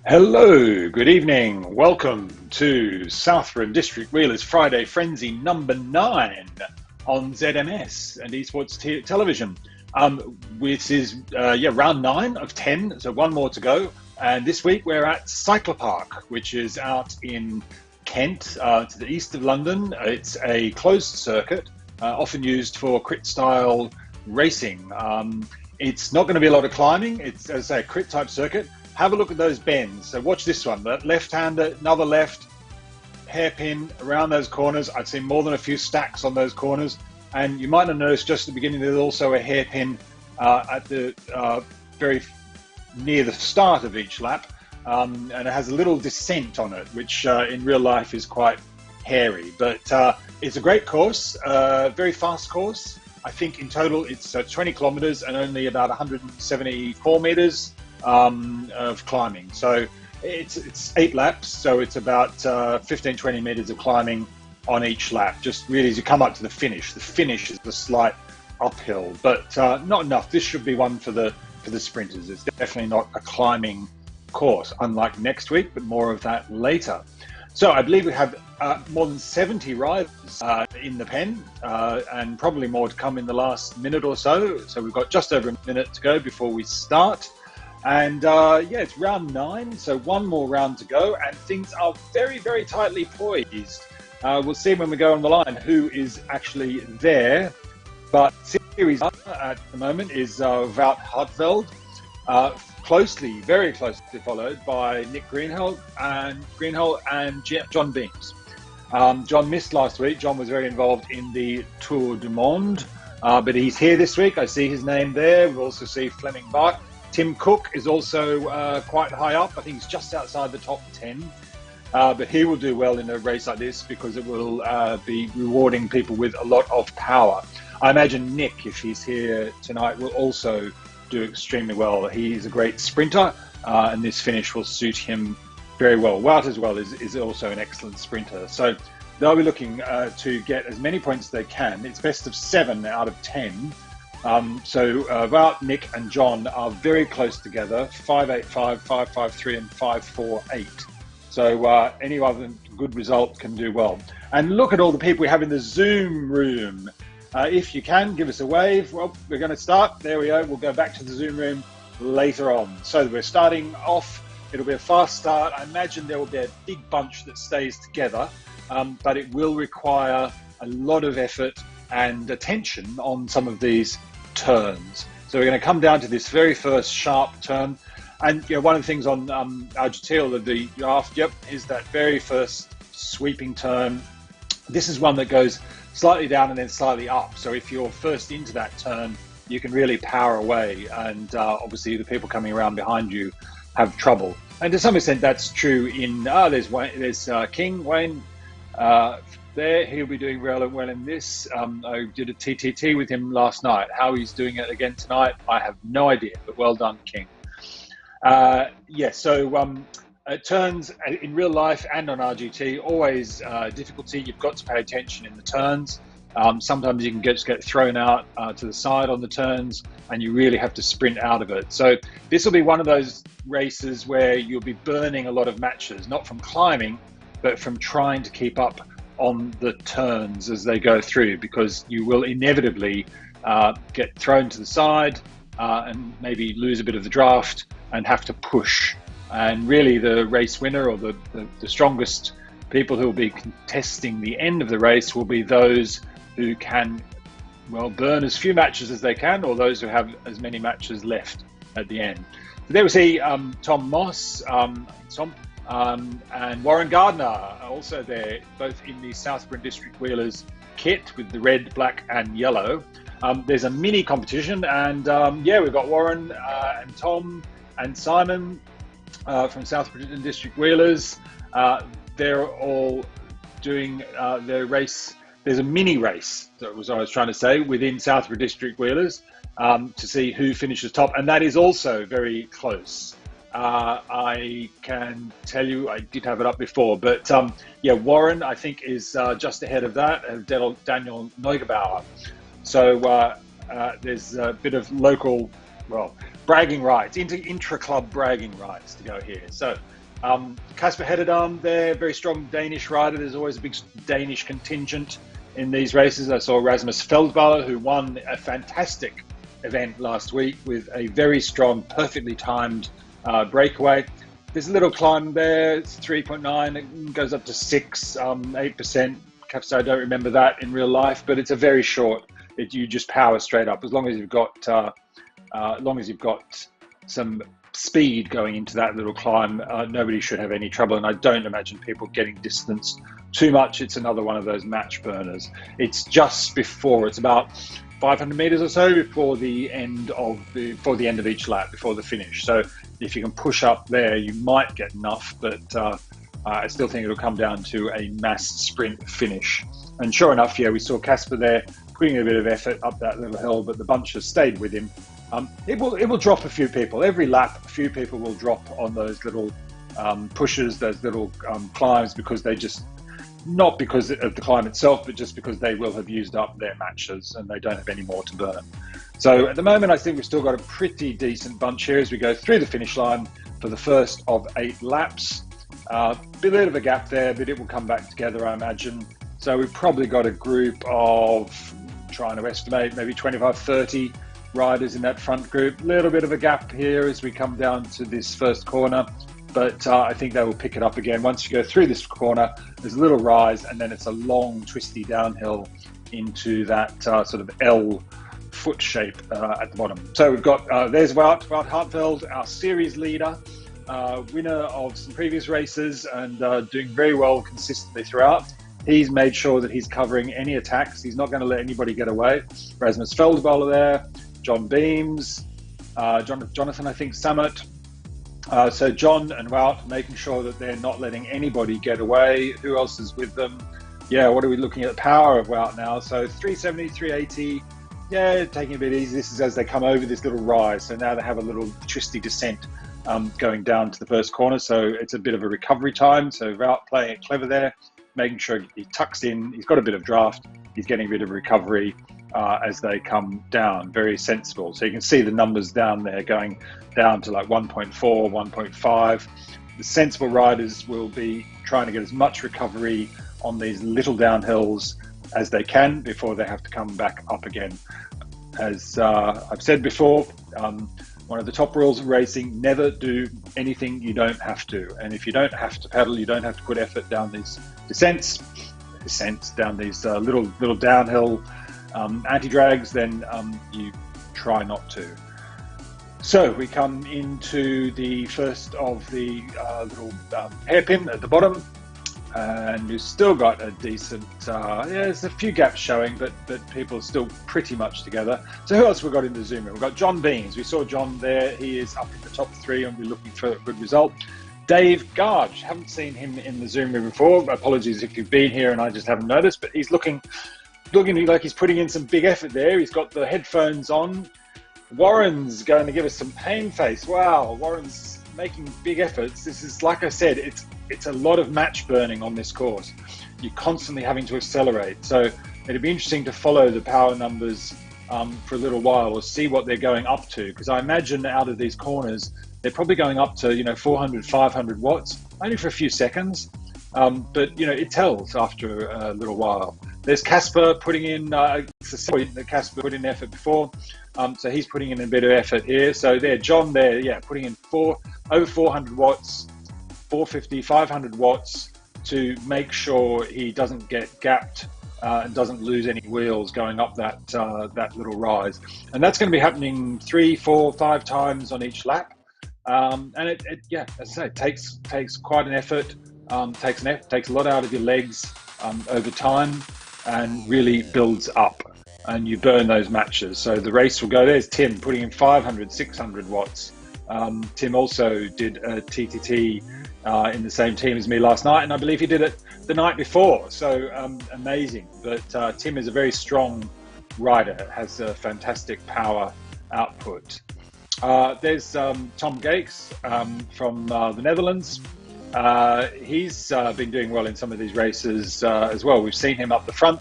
Hello, good evening. Welcome to Southern District Wheelers Friday Frenzy number 9 on ZMS and Esports television. This is round 9 of 10, so one more to go. And this week we're at Cyclopark, which is out in Kent, to the east of London. It's a closed circuit, often used for crit style racing. It's not going to be a lot of climbing. It's, as I say, a crit type circuit. Have a look at those bends. So watch this one. That left-hander, another left, hairpin around those corners. I've seen more than a few stacks on those corners. And you might have noticed just at the beginning there's also a hairpin at the very near the start of each lap. And it has a little descent on it, which in real life is quite hairy. But it's a great course, very fast course. I think in total it's 20 kilometers and only about 174 meters of climbing. So it's 8 laps, so it's about 15-20 meters of climbing on each lap, just really as you come up to the finish. The finish is the slight uphill, but not enough. This should be one for the sprinters. It's definitely not a climbing course, unlike next week, but more of that later. So I believe we have more than 70 riders in the pen, and probably more to come in the last minute or so. So we've got just over a minute to go before we start. And it's round 9, so one more round to go, and things are very, very tightly poised. We'll see when we go on the line who is actually there. But Series at the moment is Wout Hartveld, very closely followed by Nick Greenhill and John Beams. John missed last week. John was very involved in the Tour du Monde, but he's here this week. I see his name there. We also see Fleming Bach. Tim Cook is also quite high up. I think he's just outside the top 10. But he will do well in a race like this because it will be rewarding people with a lot of power. I imagine Nick, if he's here tonight, will also do extremely well. He's a great sprinter, and this finish will suit him very well. Wout as well is also an excellent sprinter. So they'll be looking to get as many points as they can. It's best of 7 out of 10. So Wout, Nick and John are very close together, 585, 553 and 548. So any other good result can do well. And look at all the people we have in the Zoom room. If you can, give us a wave. Well, we're going to start. There we go. We'll go back to the Zoom room later on. So we're starting off. It'll be a fast start. I imagine there will be a big bunch that stays together, but it will require a lot of effort and attention on some of these turns. So we're going to come down to this very first sharp turn. And one of the things on Argentile, the draft, is that very first sweeping turn. This is one that goes slightly down and then slightly up. So if you're first into that turn, you can really power away. And obviously the people coming around behind you have trouble. And to some extent, that's true in, there's King, Wayne, there. He'll be doing well in this. I did a TTT with him last night. How he's doing it again tonight, I have no idea, but well done, King. Turns in real life and on RGT, always difficulty. You've got to pay attention in the turns. Sometimes you can just get thrown out to the side on the turns, and you really have to sprint out of it. So this will be one of those races where you'll be burning a lot of matches, not from climbing, but from trying to keep up on the turns as they go through, because you will inevitably get thrown to the side and maybe lose a bit of the draft and have to push. And really the race winner, or the strongest people who will be contesting the end of the race, will be those who can burn as few matches as they can, or those who have as many matches left at the end. So there we see Tom Moss, and Warren Gardner also there, both in the Southern District Wheelers kit with the red, black and yellow. There's a mini competition, and we've got Warren and Tom and Simon from Southern District Wheelers. They're all doing their race. There's a mini race, that was what I was trying to say, within Southern District Wheelers to see who finishes top, and that is also very close. I can tell you, I did have it up before, but Warren, I think, is just ahead of that, of Daniel Neugebauer. So there's a bit of local, bragging rights, intra-club bragging rights to go here. So Kasper Hededam there, very strong Danish rider. There's always a big Danish contingent in these races. I saw Rasmus Feldballer, who won a fantastic event last week with a very strong, perfectly timed breakaway. There's a little climb there. It's 3.9. It goes up to 8%. So I don't remember that in real life, but it's a very short. You just power straight up as long as you've got some speed going into that little climb. Nobody should have any trouble, and I don't imagine people getting distanced too much. It's another one of those match burners. It's just before, it's about 500 meters or so before the end of each lap, before the finish. So if you can push up there, you might get enough, but I still think it'll come down to a mass sprint finish. And sure enough, yeah, we saw Kasper there putting a bit of effort up that little hill, but the bunch has stayed with him. It will drop a few people. Every lap, a few people will drop on those little pushes, those little climbs, because they just, not because of the climb itself, but just because they will have used up their matches and they don't have any more to burn. So at the moment, I think we've still got a pretty decent bunch here as we go through the finish line for the first of 8 laps. A bit of a gap there, but it will come back together, I imagine. So we've probably got a group of, trying to estimate, maybe 25, 30 riders in that front group. A little bit of a gap here as we come down to this first corner, but I think they will pick it up again. Once you go through this corner, there's a little rise, and then it's a long, twisty downhill into that sort of L foot shape at the bottom. So we've got, there's Wout Hartveld, our series leader, winner of some previous races and doing very well consistently throughout. He's made sure that he's covering any attacks. He's not going to let anybody get away. Rasmus Feldballer there, John Beams, Jonathan, I think, Summit. So John and Wout making sure that they're not letting anybody get away. Who else is with them? Yeah, what are we looking at? The power of Wout now. So 370, 380. Yeah, taking a bit easy. This is as they come over this little rise. So now they have a little twisty descent going down to the first corner. So it's a bit of a recovery time. So Wout playing it clever there, making sure he tucks in. He's got a bit of draft. He's getting a bit of recovery as they come down. Very sensible. So you can see the numbers down there going down to like 1.4, 1.5. The sensible riders will be trying to get as much recovery on these little downhills as they can before they have to come back up again. As I've said before, one of the top rules of racing, never do anything you don't have to. And if you don't have to pedal, you don't have to put effort down these descents down these little downhill anti-drags, then you try not to. So we come into the first of the little hairpin at the bottom, and we've still got a decent, there's a few gaps showing, but people are still pretty much together. So who else have we got in the zoom in? We've got John Beans. We saw John there. He is up in the top 3 and we're looking for a good result. Dave Garge, haven't seen him in the zoom in before. Apologies if you've been here and I just haven't noticed, but he's looking like he's putting in some big effort there. He's got the headphones on. Warren's going to give us some pain face. Wow, Warren's making big efforts. This is, like I said, it's a lot of match burning on this course. You're constantly having to accelerate. So it'd be interesting to follow the power numbers for a little while or see what they're going up to, because I imagine out of these corners, they're probably going up to 400, 500 watts, only for a few seconds. But it tells after a little while. There's Kasper putting in, Kasper put in effort before, so he's putting in a bit of effort here. So there, John there, yeah, putting in over 400 watts, 450, 500 watts to make sure he doesn't get gapped and doesn't lose any wheels going up that little rise. And that's going to be happening 3, 4, 5 times on each lap. And it as I say, takes quite an effort, takes a lot out of your legs over time, and really builds up, and you burn those matches. So the race will go, there's Tim putting in 500, 600 watts. Tim also did a TTT in the same team as me last night, and I believe he did it the night before. So amazing. But Tim is a very strong rider, has a fantastic power output. There's Tom Gaeks from the Netherlands. He's been doing well in some of these races as well. We've seen him up the front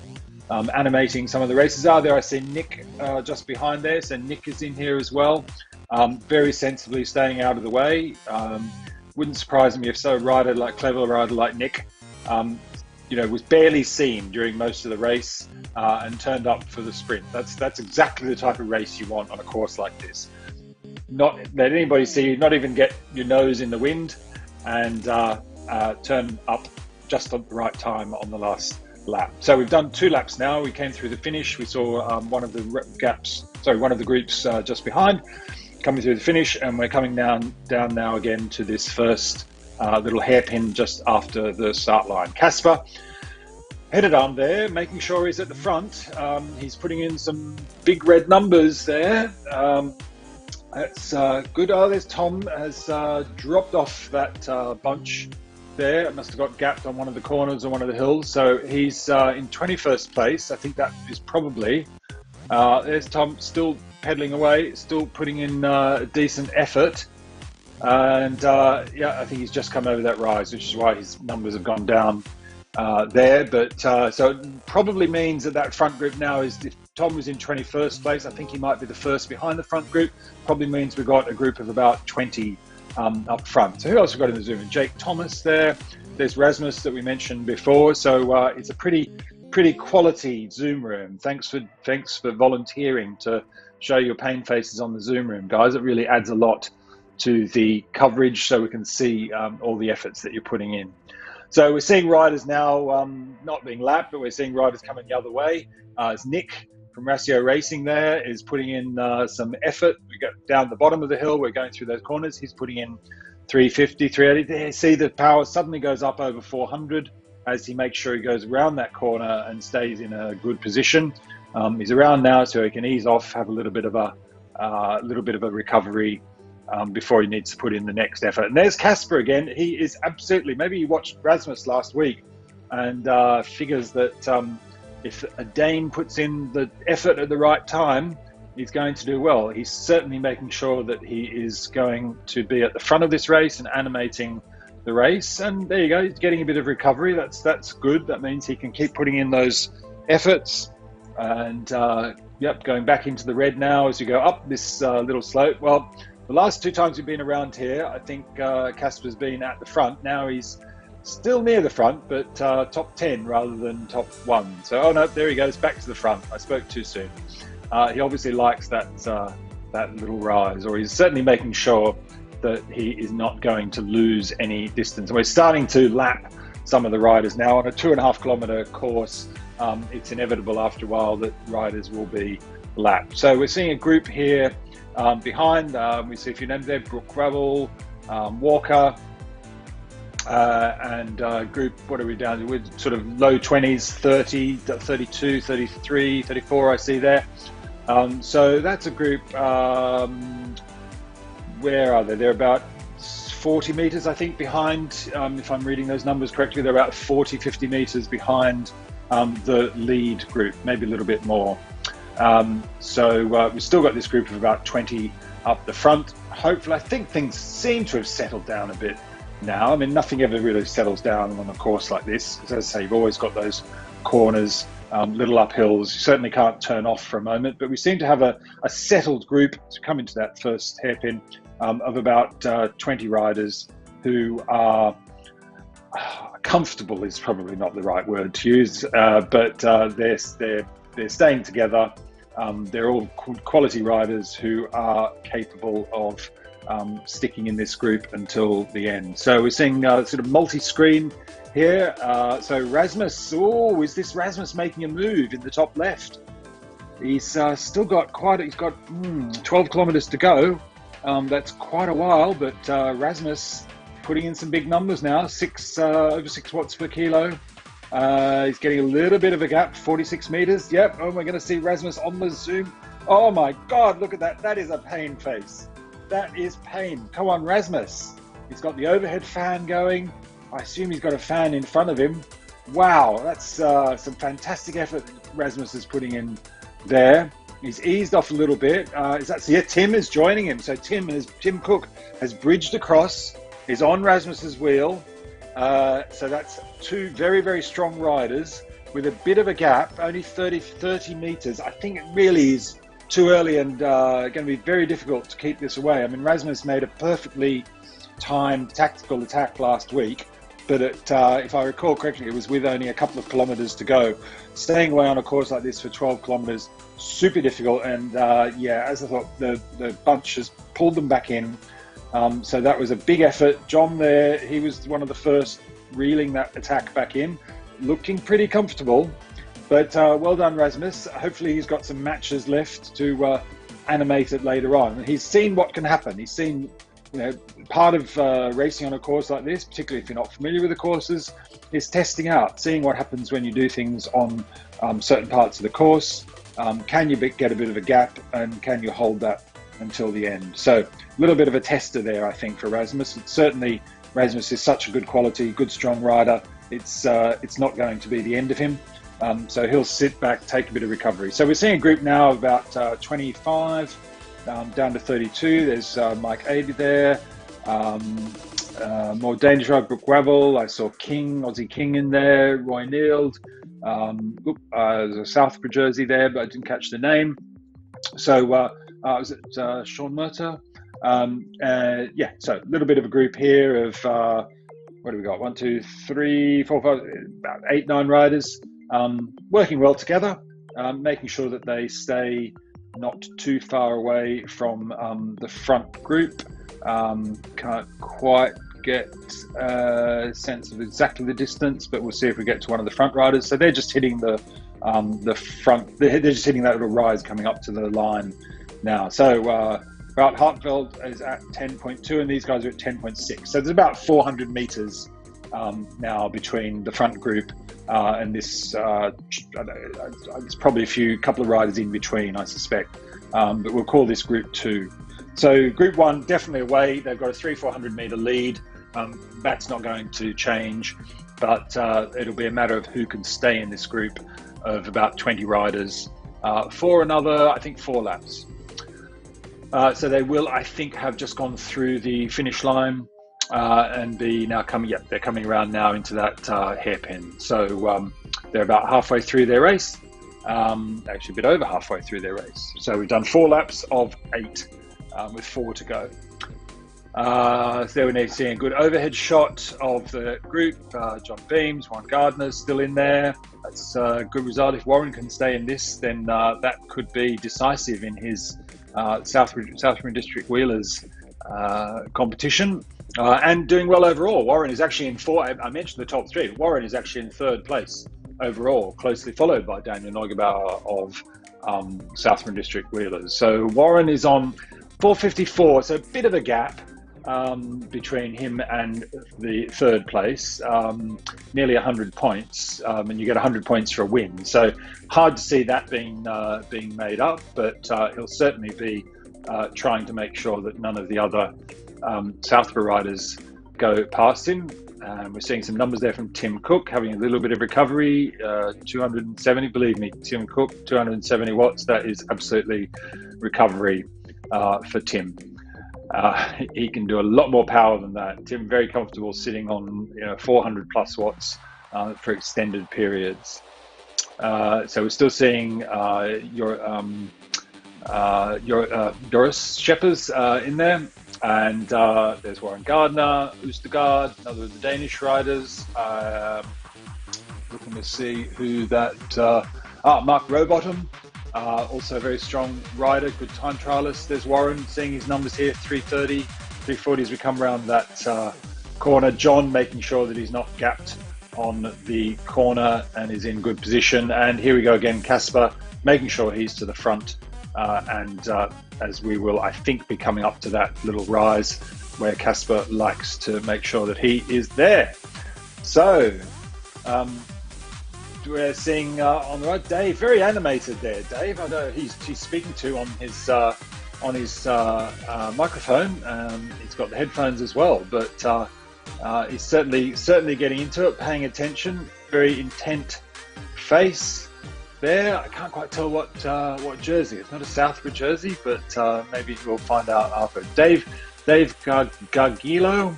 animating some of the races. There I see Nick just behind there, so Nick is in here as well. very sensibly staying out of the way. Wouldn't surprise me if so. Clever rider like Nick, was barely seen during most of the race and turned up for the sprint. That's exactly the type of race you want on a course like this. Not let anybody see you, not even get your nose in the wind, and turn up just at the right time on the last lap. So we've done 2 laps now. We came through the finish. We saw one of the groups just behind coming through the finish, and we're coming down now again to this first little hairpin just after the start line. Casper headed on there, making sure he's at the front. He's putting in some big red numbers there. That's good. Oh, there's Tom has dropped off that bunch there. It must have got gapped on one of the corners or one of the hills. So he's in 21st place. I think that is probably. There's Tom still pedaling away, still putting in decent effort. And I think he's just come over that rise, which is why his numbers have gone down there. But so it probably means that front group now is, if Tom was in 21st place, I think he might be the first behind the front group. Probably means we've got a group of about 20 up front. So who else have we got in the zoom? And Jake Thomas there. There's Rasmus that we mentioned before. So it's a pretty quality Zoom room. Thanks for volunteering to show your pain faces on the Zoom room, guys. It really adds a lot to the coverage, so we can see all the efforts that you're putting in. So we're seeing riders now not being lapped, but we're seeing riders coming the other way. It's Nick from Ratio Racing there is putting in some effort. We got down the bottom of the hill. We're going through those corners. He's putting in 350, 380. There, see the power suddenly goes up over 400 as he makes sure he goes around that corner and stays in a good position. He's around now, so he can ease off, have a little bit of a recovery before he needs to put in the next effort. And there's Casper again. He is absolutely, maybe he watched Rasmus last week and figures that if a Dane puts in the effort at the right time, he's going to do well. He's certainly making sure that he is going to be at the front of this race and animating the race. And there you go, he's getting a bit of recovery. That's good. That means he can keep putting in those efforts. And going back into the red now as you go up this little slope. Well, the last 2 times we've been around here, I think Casper's been at the front. Now he's still near the front, but top 10 rather than top 1. So, oh no, there he goes, back to the front. I spoke too soon. He obviously likes that little rise, or he's certainly making sure that he is not going to lose any distance. And we're starting to lap some of the riders now on a 2.5 kilometer course. It's inevitable after a while that riders will be lapped. So we're seeing a group here behind. We see a few names there: Brooke Gravel, Walker, and group, what are we down to? We're sort of low 20s, 30, 32, 33, 34 I see there. So that's a group, where are they? They're about 40 meters, I think, behind, if I'm reading those numbers correctly. They're about 40, 50 meters behind the lead group, maybe a little bit more. So we've still got this group of about 20 up the front. Hopefully, I think things seem to have settled down a bit now. I mean, nothing ever really settles down on a course like this, because as I say, you've always got those corners, little uphills. You certainly can't turn off for a moment, but we seem to have a settled group to come into that first hairpin of about 20 riders who are comfortable is probably not the right word to use, but they're staying together. They're all quality riders who are capable of sticking in this group until the end. So we're seeing sort of multi-screen here. So Rasmus, is this Rasmus making a move in the top left? He's still got he's got 12 kilometers to go. That's quite a while, but Rasmus putting in some big numbers now, over 6 watts per kilo. He's getting a little bit of a gap, 46 meters. Yep, we're going to see Rasmus on the zoom. Oh my God, look at that. That is a pain face. That is pain. Come on, Rasmus. He's got the overhead fan going. I assume he's got a fan in front of him. Wow, that's some fantastic effort Rasmus is putting in there. He's eased off a little bit. Tim is joining him. So Tim Cook has bridged across, is on Rasmus's wheel. So that's 2 very, very strong riders with a bit of a gap, only 30 meters. I think it really is too early and going to be very difficult to keep this away. I mean, Rasmus made a perfectly timed tactical attack last week, but if I recall correctly, it was with only a couple of kilometers to go. Staying away on a course like this for 12 kilometers, super difficult. And yeah, as I thought, the bunch has pulled them back in. So that was a big effort. John there, he was one of the first reeling that attack back in, looking pretty comfortable. But well done, Rasmus. Hopefully he's got some matches left to animate it later on. He's seen what can happen. He's seen, you know, part of racing on a course like this, particularly if you're not familiar with the courses, is testing out, seeing what happens when you do things on certain parts of the course. Can you get a bit of a gap, and can you hold that until the end? So a little bit of a tester there, I think, for Rasmus. It's certainly, Rasmus is such a good quality, good, strong rider. It's not going to be the end of him. So he'll sit back, take a bit of recovery. So we're seeing a group now of about 25 down to 32. There's Mike 80 there. More Danish ride, Brooke Gravel. I saw King, Aussie King in there. Roy Neild. There's a Southborough jersey there, but I didn't catch the name. So was it Sean Murta? Yeah, so a little bit of a group here of, what do we got? 1, 2, 3, 4, 5, about 8, 9 riders. Working well together, making sure that they stay not too far away from the front group. Can't quite get a sense of exactly the distance, but we'll see if we get to one of the front riders. So they're just hitting the front. They're just hitting that little rise coming up to the line now. So Wout Hartveld is at 10.2, and these guys are at 10.6. So there's about 400 meters now between the front group and this. It's probably a couple of riders in between, I suspect. But we'll call this Group 2. So Group 1 definitely away. They've got a 300-400 meter lead. That's not going to change, but it'll be a matter of who can stay in this group of about 20 riders for another, I think, 4 laps. So they will, I think, have just gone through the finish line and be now coming. Yeah, they're coming around now into that hairpin. So they're about halfway through their race. Actually, a bit over halfway through their race. So we've done 4 laps of 8 with 4 to go. So there we're seeing a good overhead shot of the group. John Beams, Warren Gardner's still in there. That's a good result. If Warren can stay in this, then that could be decisive in his Southern District Wheelers competition. And doing well overall. Warren is actually in 4. I mentioned the top 3. Warren is actually in 3rd place overall, closely followed by Daniel Neugebauer of Southern District Wheelers. So Warren is on 4:54, so a bit of a gap between him and the 3rd place, nearly 100 points, and you get 100 points for a win. So hard to see that being made up, but he'll certainly be trying to make sure that none of the other Southborough riders go past him. We're seeing some numbers there from Tim Cook, having a little bit of recovery, 270, believe me, Tim Cook, 270 watts, that is absolutely recovery for Tim. He can do a lot more power than that. Tim, very comfortable sitting on 400 plus watts for extended periods. So we're still seeing Doris Sheppers in there. And there's Warren Gardner, Oostergaard, another of the Danish riders. Looking to see who that... Mark Rowbottom, also a very strong rider, good time trialist. There's Warren, seeing his numbers here, 330, 340 as we come around that corner. John making sure that he's not gapped on the corner and is in good position. And here we go again, Casper, making sure he's to the front. As we will, I think, be coming up to that little rise where Casper likes to make sure that he is there. So we're seeing on the right, Dave, very animated there. Dave, I know he's speaking to on his microphone. He's got the headphones as well, but he's certainly getting into it, paying attention. Very intent face. There, I can't quite tell what jersey. It's not a Southborough jersey, but maybe we'll find out after. Dave Gargilo,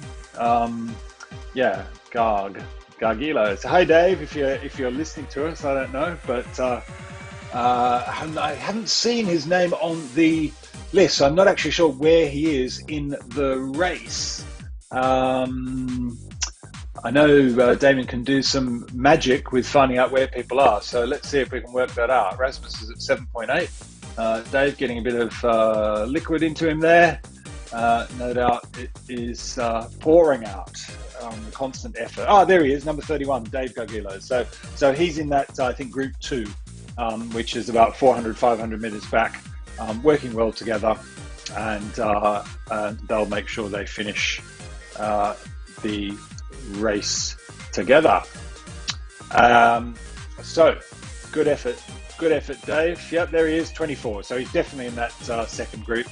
Gargilo. So hi Dave, if you're listening to us, I don't know, but I haven't seen his name on the list, so I'm not actually sure where he is in the race. I know Damien can do some magic with finding out where people are, so let's see if we can work that out. Rasmus is at 7.8. Dave getting a bit of liquid into him there. No doubt it is pouring out. Constant effort. Oh, there he is, number 31, Dave Gargilo. So he's in that, I think, group 2, which is about 400, 500 meters back, working well together, and they'll make sure they finish the race together. So good effort, Dave. Yep, there he is, 24. So he's definitely in that second group.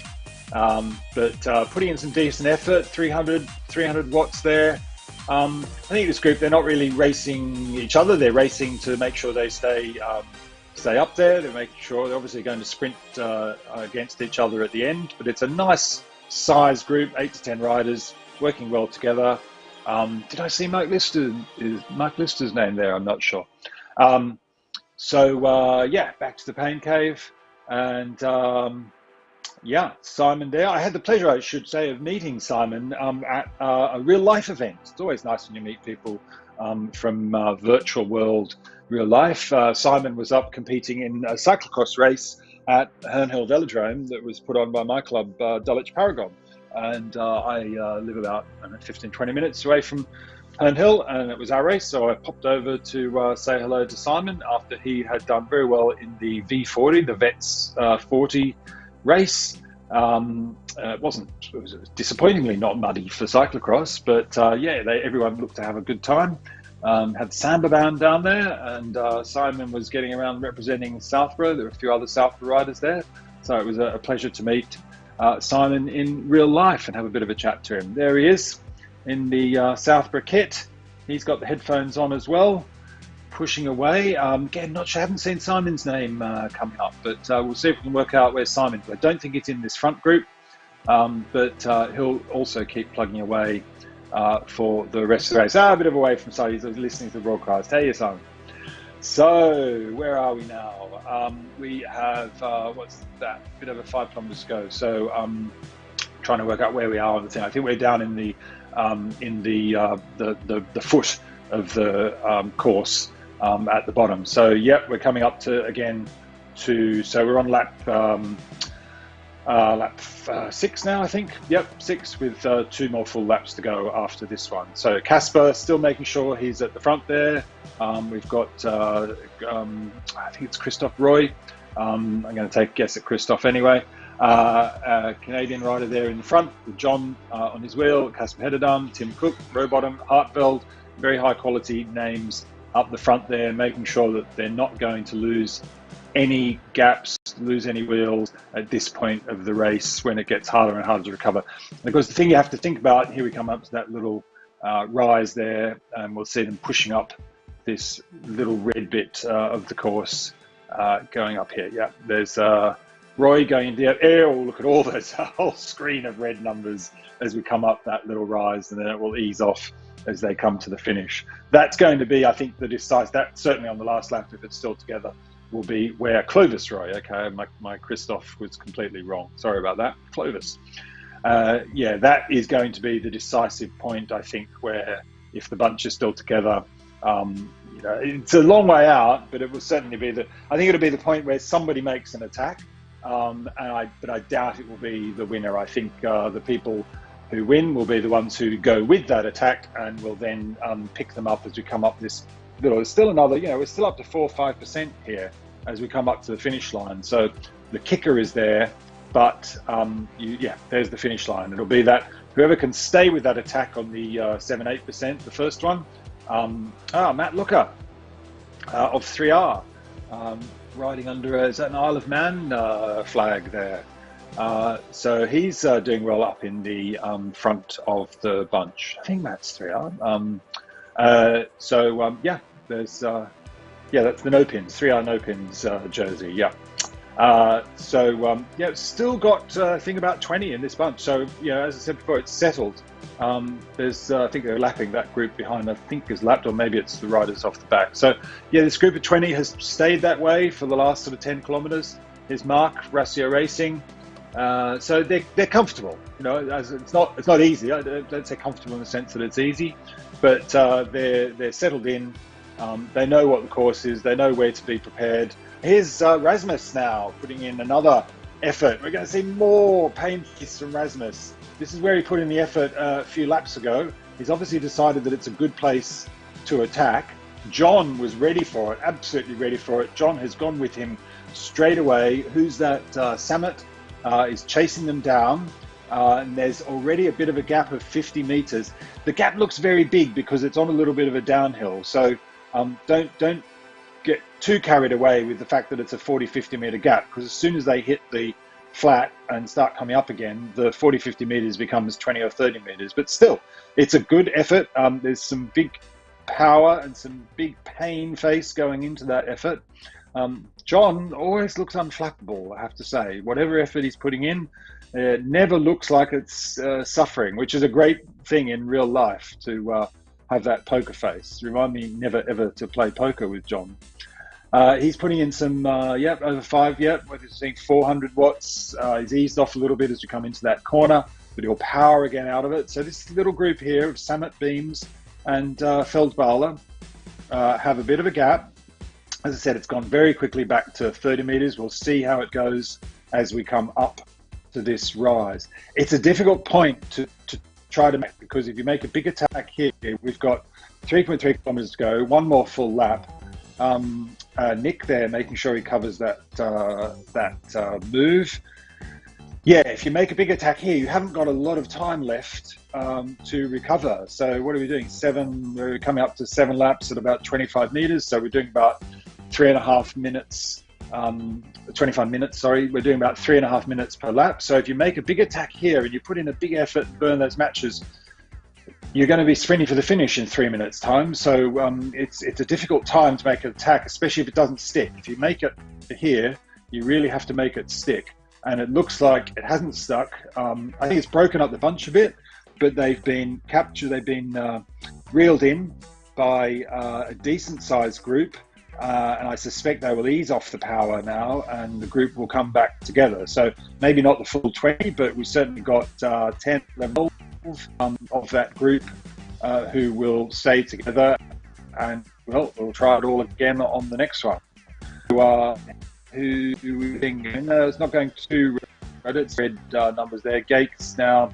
But putting in some decent effort, 300 watts there. I think this group, they're not really racing each other. They're racing to make sure they stay up there. They're making sure they're obviously going to sprint against each other at the end. But it's a nice size group, 8 to 10 riders working well together. Did I see Mike Lister? Is Mike Lister's name there? I'm not sure. Yeah, back to the pain cave, and yeah, Simon there. I had the pleasure, I should say, of meeting Simon at a real life event. It's always nice when you meet people from virtual world, real life. Simon was up competing in a cyclocross race at Herne Hill Velodrome that was put on by my club, Dulwich Paragon. And I live about 15, 20 minutes away from Herne Hill, and it was our race. So I popped over to say hello to Simon after he had done very well in the V40, the Vets 40 race. It was disappointingly not muddy for cyclocross, but yeah, everyone looked to have a good time. Had Samba Band down there, and Simon was getting around representing Southborough. There were a few other Southborough riders there, so it was a pleasure to meet Simon in real life and have a bit of a chat to him. There he is in the Southborough kit. He's got the headphones on as well, pushing away. Again, not sure, I haven't seen Simon's name coming up, but we'll see if we can work out where Simon is. I don't think it's in this front group, but he'll also keep plugging away for the rest of the race. A bit of away from side, he's listening to the broadcast. Hey, Simon. So where are we now? We have what's that? Bit over 5 kilometers to go. So trying to work out where we are on the thing. I think we're down in the foot of the course at the bottom. So yep, we're coming up to so we're on lap 6 now, I think. Yep, 6 with 2 more full laps to go after this one. So Casper still making sure he's at the front there. We've got, I think it's Christophe Roy. I'm going to take a guess at Christophe anyway. Canadian rider there in the front with John on his wheel, Casper Hederdam, Tim Cook, Rowbottom, Hartveld. Very high quality names up the front there, making sure that they're not going to lose any gaps, lose any wheels at this point of the race when it gets harder and harder to recover. Because the thing you have to think about, here we come up to that little rise there, and we'll see them pushing up this little red bit of the course going up here. Yeah, there's Roy going into the air. Oh, look at all those, a whole screen of red numbers as we come up that little rise, and then it will ease off as they come to the finish. That's going to be, I think, the decisive, that certainly on the last lap, if it's still together, will be where Clovis Roy, okay, my Christophe was completely wrong. Sorry about that, Clovis. Yeah, that is going to be the decisive point, I think, where if the bunch is still together, you know, it's a long way out, but it will certainly be I think it'll be the point where somebody makes an attack, but I doubt it will be the winner. I think the people who win will be the ones who go with that attack, and will then pick them up as we come up this little. It's still another, you know, we're still up to 4 or 5% here as we come up to the finish line. So the kicker is there, but yeah, there's the finish line. It'll be that whoever can stay with that attack on the 7-8%, the first one. Matt Looker of 3R, riding under is that an Isle of Man flag there. So he's doing well up in the front of the bunch. I think Matt's 3R. Yeah, there's yeah, that's the no pins, 3R no pins jersey. Yeah. Yeah, it's still got I think about 20 in this bunch. So as I said before, it's settled. There's I think they're lapping that group behind. I think is lapped, or maybe it's the riders off the back. So yeah, this group of 20 has stayed that way for the last sort of 10 kilometers. Here's Mark, Racio Racing. So they're comfortable. As it's not easy. I don't say comfortable in the sense that it's easy, but they're settled in. They know what the course is. They know where to be prepared. Here's Rasmus now putting in another effort. We're going to see more pain kiss from Rasmus. This is where he put in the effort a few laps ago. He's obviously decided that it's a good place to attack. John was ready for it, absolutely ready for it. John has gone with him straight away. Who's that? Samet is chasing them down. And there's already a bit of a gap of 50 meters. The gap looks very big because it's on a little bit of a downhill. So don't get too carried away with the fact that it's a 40-50 meter gap, because as soon as they hit the flat and start coming up again, the 40-50 meters becomes 20 or 30 meters. But still, it's a good effort. There's some big power and some big pain face going into that effort. John always looks unflappable, I have to say. Whatever effort he's putting in, it never looks like it's suffering, which is a great thing in real life, to have that poker face. Remind me never ever to play poker with John. He's putting in some, over 5, we're seeing 400 watts. He's eased off a little bit as we come into that corner, but he'll power again out of it. So this little group here of Samet Beams and Feldballer have a bit of a gap. As I said, it's gone very quickly back to 30 meters. We'll see how it goes as we come up to this rise. It's a difficult point to try to make, because if you make a big attack here, we've got 3.3 kilometers to go, one more full lap. Nick there making sure he covers that move. Yeah, if you make a big attack here, you haven't got a lot of time left to recover. So what are we doing? We're coming up to 7 laps at about 25 meters. So we're doing about 3.5 minutes. 25 minutes, sorry. We're doing about 3.5 minutes per lap. So if you make a big attack here and you put in a big effort, burn those matches, you're going to be sprinting for the finish in 3 minutes time. So it's a difficult time to make an attack, especially if it doesn't stick. If you make it here, you really have to make it stick. And it looks like it hasn't stuck. I think it's broken up the bunch a bit, but they've been captured, they've been reeled in by a decent sized group. And I suspect they will ease off the power now and the group will come back together. So maybe not the full 20, but we've certainly got 10, 11 of that group who will stay together, and we'll try it all again on the next one. Who we think it's not going to red numbers there. Gates now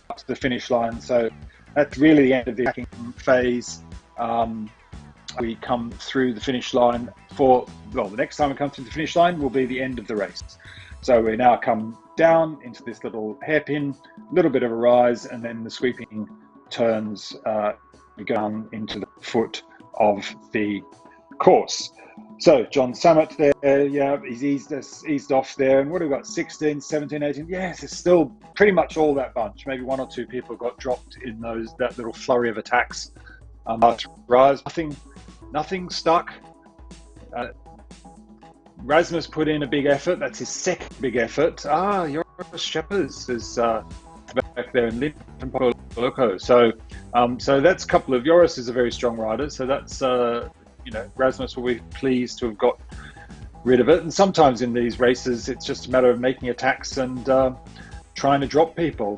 up to the finish line, so that's really the end of the attacking phase. We come through the finish line the next time we come through the finish line will be the end of the race. So we now come down into this little hairpin, little bit of a rise, and then the sweeping turns we go down into the foot of the course. So John Samet there, he's eased off there. And what have we got? 16, 17, 18. Yes, it's still pretty much all that bunch. Maybe 1 or 2 people got dropped in that little flurry of attacks. Rise, nothing stuck. Rasmus put in a big effort. That's his second big effort. Joris Scheppers is back there in Limpopo. So that's a couple of. Joris is a very strong rider. So that's Rasmus will be pleased to have got rid of it. And sometimes in these races, it's just a matter of making attacks and trying to drop people,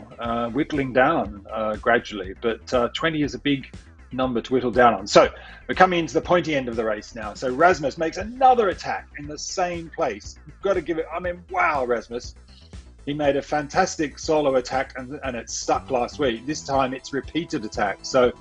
whittling down gradually. But 20 is a big number to whittle down on. So we're coming into the pointy end of the race now. So Rasmus makes another attack in the same place. You've got to give it, wow, Rasmus. He made a fantastic solo attack and it stuck last week. This time it's repeated attack. So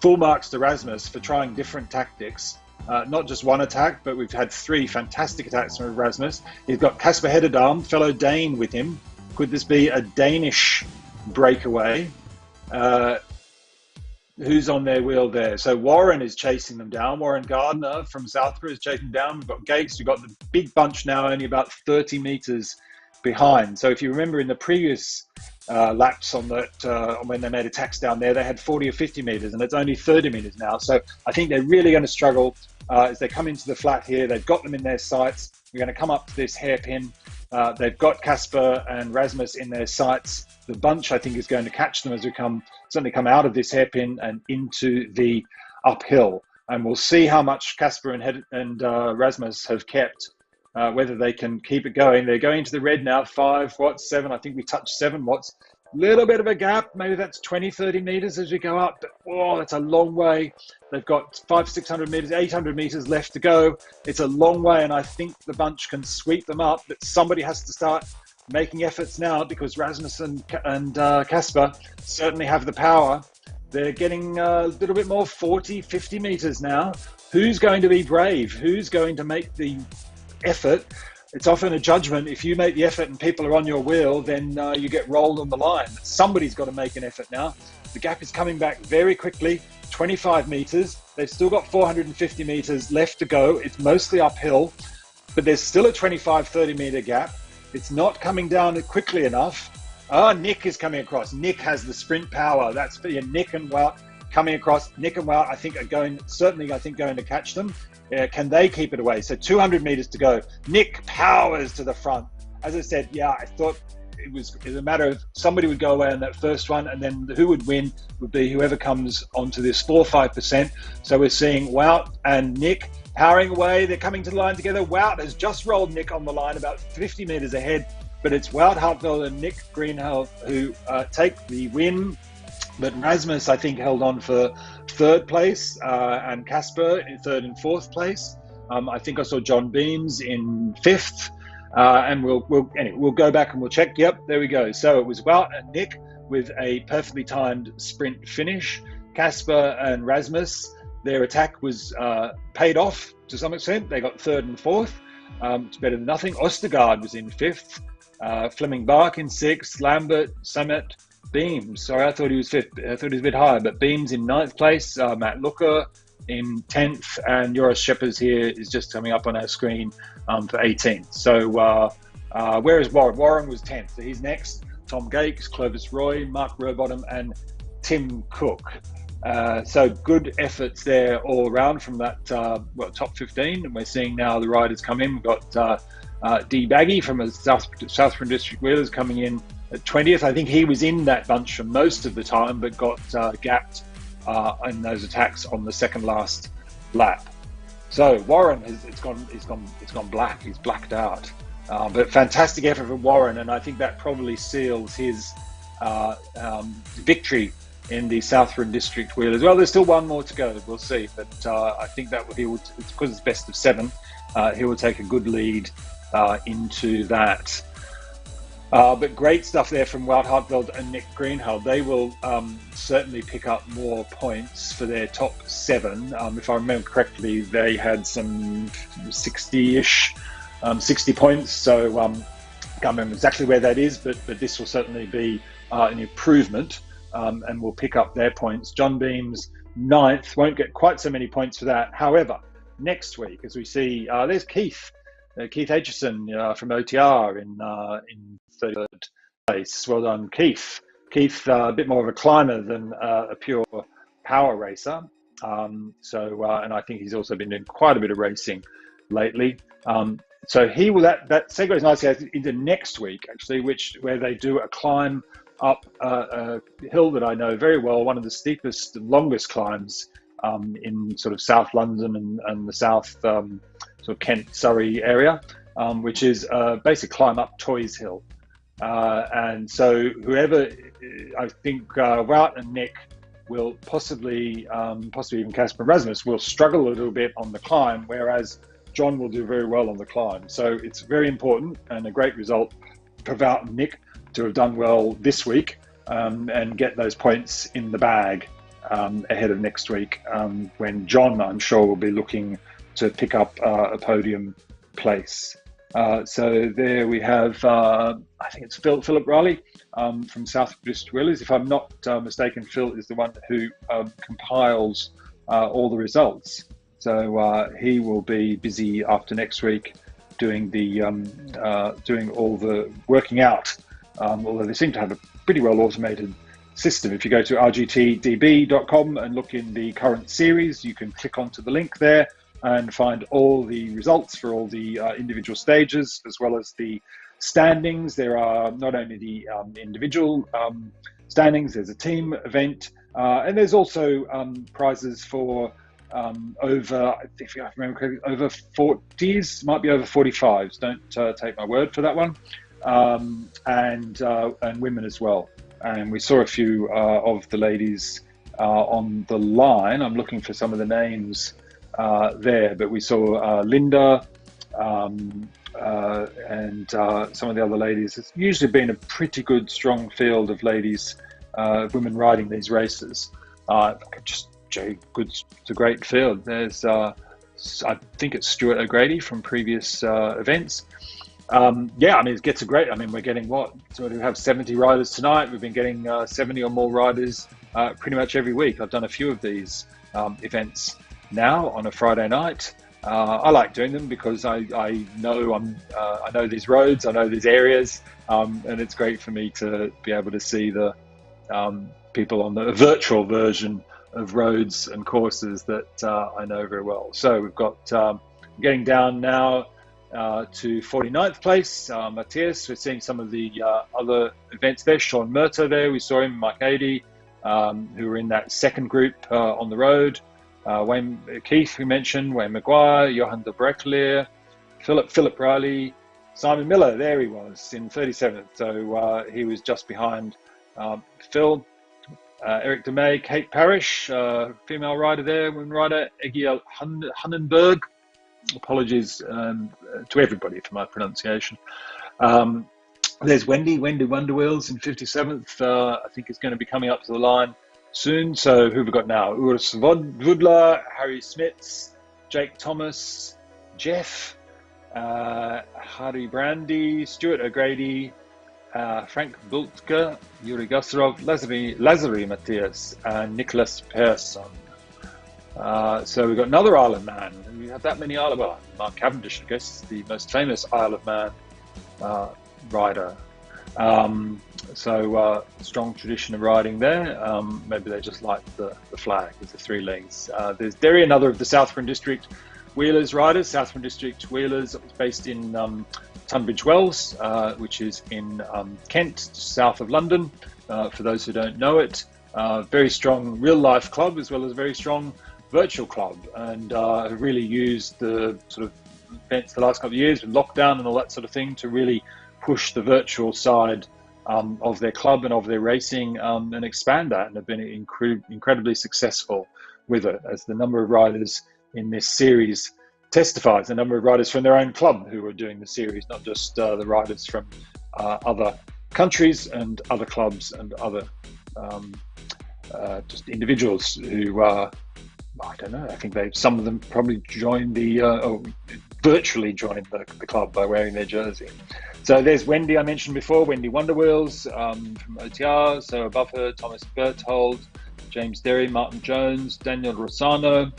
full marks to Rasmus for trying different tactics. Not just one attack, but we've had 3 fantastic attacks from Rasmus. He's got Kasper Hededam, fellow Dane, with him. Could this be a Danish breakaway? Who's on their wheel there? So Warren is chasing them down. Warren Gardner from Southborough is chasing them down. We've got Gates. We've got the big bunch now, only about 30 meters behind. So if you remember in the previous laps on that, when they made attacks down there, they had 40 or 50 meters, and it's only 30 meters now. So I think they're really going to struggle as they come into the flat here. They've got them in their sights. We're going to come up to this hairpin. They've got Casper and Rasmus in their sights. The bunch, I think, is going to catch them as we certainly come out of this hairpin and into the uphill. And we'll see how much Casper and Rasmus have kept, whether they can keep it going. They're going to the red now, 5 watts, 7. I think we touched 7 watts. Little bit of a gap. Maybe that's 20, 30 meters as we go up. But, oh, that's a long way. They've got 500, 600 meters, 800 meters left to go. It's a long way, and I think the bunch can sweep them up. But somebody has to start making efforts now, because Rasmus and Casper certainly have the power. They're getting a little bit more, 40, 50 meters now. Who's going to be brave? Who's going to make the effort? It's often a judgment. If you make the effort and people are on your wheel, then you get rolled on the line. Somebody's got to make an effort now. The gap is coming back very quickly, 25 meters. They've still got 450 meters left to go. It's mostly uphill, but there's still a 25, 30 meter gap. It's not coming down quickly enough. Nick is coming across. Nick has the sprint power. That's for Nick and Wout coming across. Nick and Wout, I think, are going to catch them. Can they keep it away? So 200 meters to go. Nick powers to the front. As I said, I thought it was a matter of somebody would go away on that first one, and then who would win would be whoever comes onto this 4 or 5%. So we're seeing Wout and Nick powering away. They're coming to the line together. Wout has just rolled Nick on the line about 50 meters ahead, but it's Wout Hartwell and Nick Greenhalgh who take the win. But Rasmus, I think, held on for 3rd place, and Casper in 3rd and 4th place. I think I saw John Beams in 5th, and we'll go back and we'll check. Yep, there we go. So it was Wout and Nick with a perfectly timed sprint finish. Casper and Rasmus, their attack was paid off to some extent. They got 3rd and 4th. It's better than nothing. Ostergaard was in 5th. Fleming Bark in 6th. Lambert, Summit, Beams. Sorry, I thought he was 5th. I thought he was a bit higher, but Beams in 9th place. Matt Looker in 10th, and Joris Scheppers here is just coming up on our screen for 18th. So where is Warren? Warren was 10th. So he's next. Tom Gakes, Clovis Roy, Mark Rowbottom, and Tim Cook. So good efforts there all around from that top 15. And we're seeing now the riders come in. We've got D Baggy from the Southern District Wheelers coming in at 20th. I think he was in that bunch for most of the time, but got gapped in those attacks on the second last lap. So Warren it's gone black. He's blacked out. But fantastic effort from Warren, and I think that probably seals his victory in the Southern District Wheel as well. There's still one more to go. We'll see, but I think that it's because it's best of 7. He will take a good lead into that. But great stuff there from Wout Hartwell and Nick Greenhalgh. They will certainly pick up more points for their top 7. If I remember correctly, they had some 60-ish, 60 points. So I can't remember exactly where that is, but this will certainly be an improvement, and will pick up their points. John Beams, 9th, won't get quite so many points for that. However, next week, as we see, there's Keith Aitchison from OTR in 3rd place. Well done, Keith. Keith, a bit more of a climber than a pure power racer. And I think he's also been doing quite a bit of racing lately. So he will. That segues nicely into next week, actually, where they do a climb up a hill that I know very well, one of the steepest, longest climbs in sort of South London and the South sort of Kent, Surrey area, which is basically climb up Toys Hill. And so whoever, I think Wout and Nick will possibly even Casper Rasmus will struggle a little bit on the climb, whereas John will do very well on the climb. So it's very important and a great result for Wout and Nick to have done well this week and get those points in the bag ahead of next week, when John, I'm sure, will be looking to pick up a podium place. So there we have, I think it's Philip Riley from South District Wheelers. If I'm not mistaken, Phil is the one who compiles all the results. So he will be busy after next week doing doing all the working out. Although they seem to have a pretty well automated system. If you go to rgtdb.com and look in the current series, you can click onto the link there and find all the results for all the individual stages, as well as the standings. There are not only the individual standings, there's a team event, and there's also prizes for over, if I remember correctly, over 40s, might be over 45s. Don't take my word for that one, and women as well. And we saw a few of the ladies on the line. I'm looking for some of the names there, but we saw Linda and some of the other ladies. It's usually been a pretty good, strong field of ladies, women riding these races. Just it's a great field. There's, I think it's Stuart O'Grady from previous events. Yeah, I mean, it gets a great, I mean, we're getting so we have 70 riders tonight. We've been getting 70 or more riders pretty much every week. I've done a few of these events now on a Friday night. I like doing them because I know I know these roads, I know these areas, and it's great for me to be able to see the people on the virtual version of roads and courses that I know very well. So we've got getting down now to 49th place, Matthias. We're seeing some of the other events there. Sean Murta there, we saw him, Mike Adey, who were in that second group on the road. Wayne Keith, we mentioned, Wayne Maguire, Johan de Breclear, Philip Riley, Simon Miller, there he was in 37th. So he was just behind Phil, Eric DeMay, Kate Parrish, female rider there, women rider, Egil Hunnenberg. Apologies to everybody for my pronunciation. There's Wendy Wonderwheels in 57th. I think is going to be coming up to the line soon. So who have we got now? Urs Wudler, Harry Smits, Jake Thomas, Jeff, Harry Brandy, Stuart O'Grady, Frank Bultke, Yuri Gusarov, Lazary Matthias, and Nicholas Persson. So we've got another Isle of Man. We have that many Isle of Man. Mark Cavendish, I guess, is the most famous Isle of Man rider. So strong tradition of riding there. Maybe they just like the flag with the three legs. There's Derry, another of the Southern District Wheelers riders. Southern District Wheelers, based in Tunbridge Wells, which is in Kent, south of London, for those who don't know it. Very strong real-life club, as well as a very strong virtual club, and have really used the sort of events the last couple of years with lockdown and all that sort of thing to really push the virtual side of their club and of their racing and expand that, and have been incredibly successful with it, as the number of riders in this series testifies, the number of riders from their own club who are doing the series, not just the riders from other countries and other clubs and other just individuals who I don't know, I think some of them probably joined virtually joined the club by wearing their jersey. So there's Wendy, I mentioned before, Wendy Wonderwheels from OTR. So above her, Thomas Berthold, James Derry, Martin Jones, Daniel Rossano,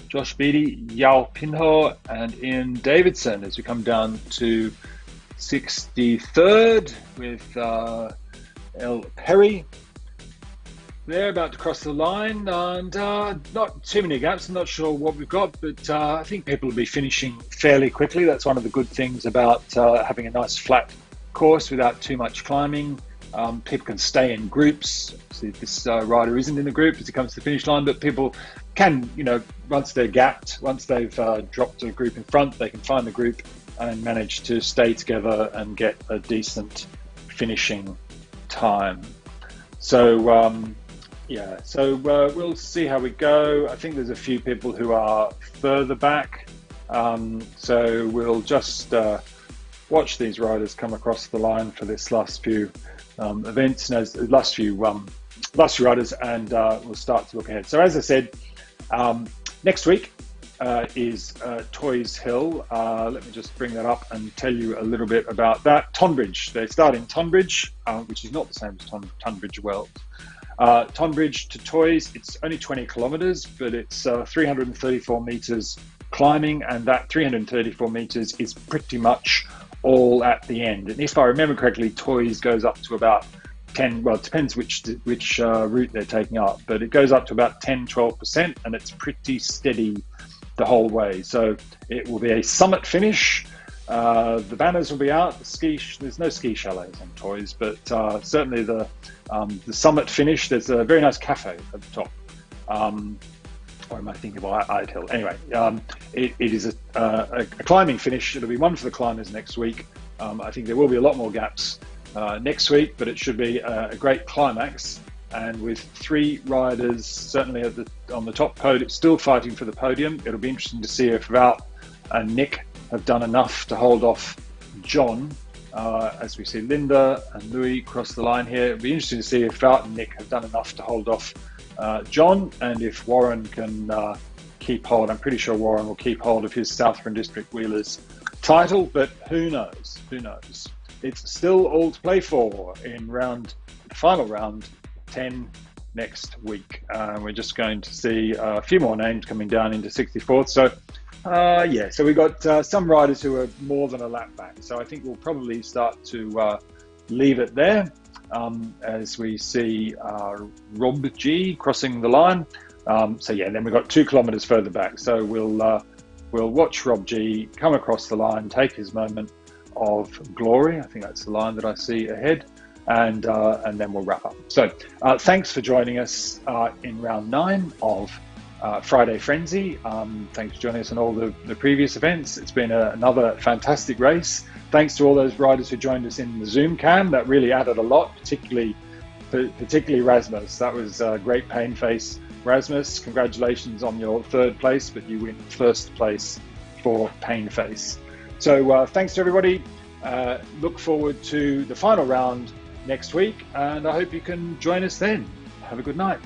Josh Beattie, Yao Pinho, and Ian Davidson, as we come down to 63rd with El Perry. They're about to cross the line, and not too many gaps. I'm not sure what we've got, but I think people will be finishing fairly quickly. That's one of the good things about having a nice flat course without too much climbing. People can stay in groups. See, this rider isn't in a group as he comes to the finish line, but people can, once they're gapped, once they've dropped a group in front, they can find the group and manage to stay together and get a decent finishing time. So, we'll see how we go. I think there's a few people who are further back. So we'll just watch these riders come across the line for this last few events, and last few riders, and we'll start to look ahead. So as I said, next week is Toys Hill. Let me just bring that up and tell you a little bit about that. Tonbridge. They start in Tonbridge, which is not the same as Tunbridge Wells. Tonbridge to Toys, it's only 20 kilometers, but it's 334 meters climbing, and that 334 meters is pretty much all at the end. And if I remember correctly, Toys goes up to about 10, well, it depends which route they're taking up, but it goes up to about 10-12%, and it's pretty steady the whole way. So it will be a summit finish. The banners will be out. There's no ski chalets on Toys, but certainly the summit finish. There's a very nice cafe at the top. Or am I thinking of Ide Hill? Anyway, it is a climbing finish. It'll be one for the climbers next week. I think there will be a lot more gaps next week, but it should be a great climax. And with 3 riders certainly on the top podium, still fighting for the podium. It'll be interesting to see if Wout and Nick have done enough to hold off John, as we see Linda and Louis cross the line here. It'll be interesting to see if Wout and Nick have done enough to hold off John, and if Warren can keep hold. I'm pretty sure Warren will keep hold of his Southern District Wheelers title, but who knows? Who knows? It's still all to play for in the final round 10 next week. We're just going to see a few more names coming down into 64th. So so we've got some riders who are more than a lap back. So I think we'll probably start to leave it there as we see Rob G crossing the line. Then we've got 2 kilometers further back. So we'll watch Rob G come across the line, take his moment of glory. I think that's the line that I see ahead. And then we'll wrap up. So thanks for joining us in round 9 of Friday Frenzy. Thanks for joining us on all the previous events. It's been another fantastic race. Thanks to all those riders who joined us in the Zoom cam. That really added a lot, particularly Rasmus. That was a great pain face. Rasmus, congratulations on your 3rd place, but you win 1st place for pain face. So thanks to everybody. Look forward to the final round next week, and I hope you can join us then. Have a good night.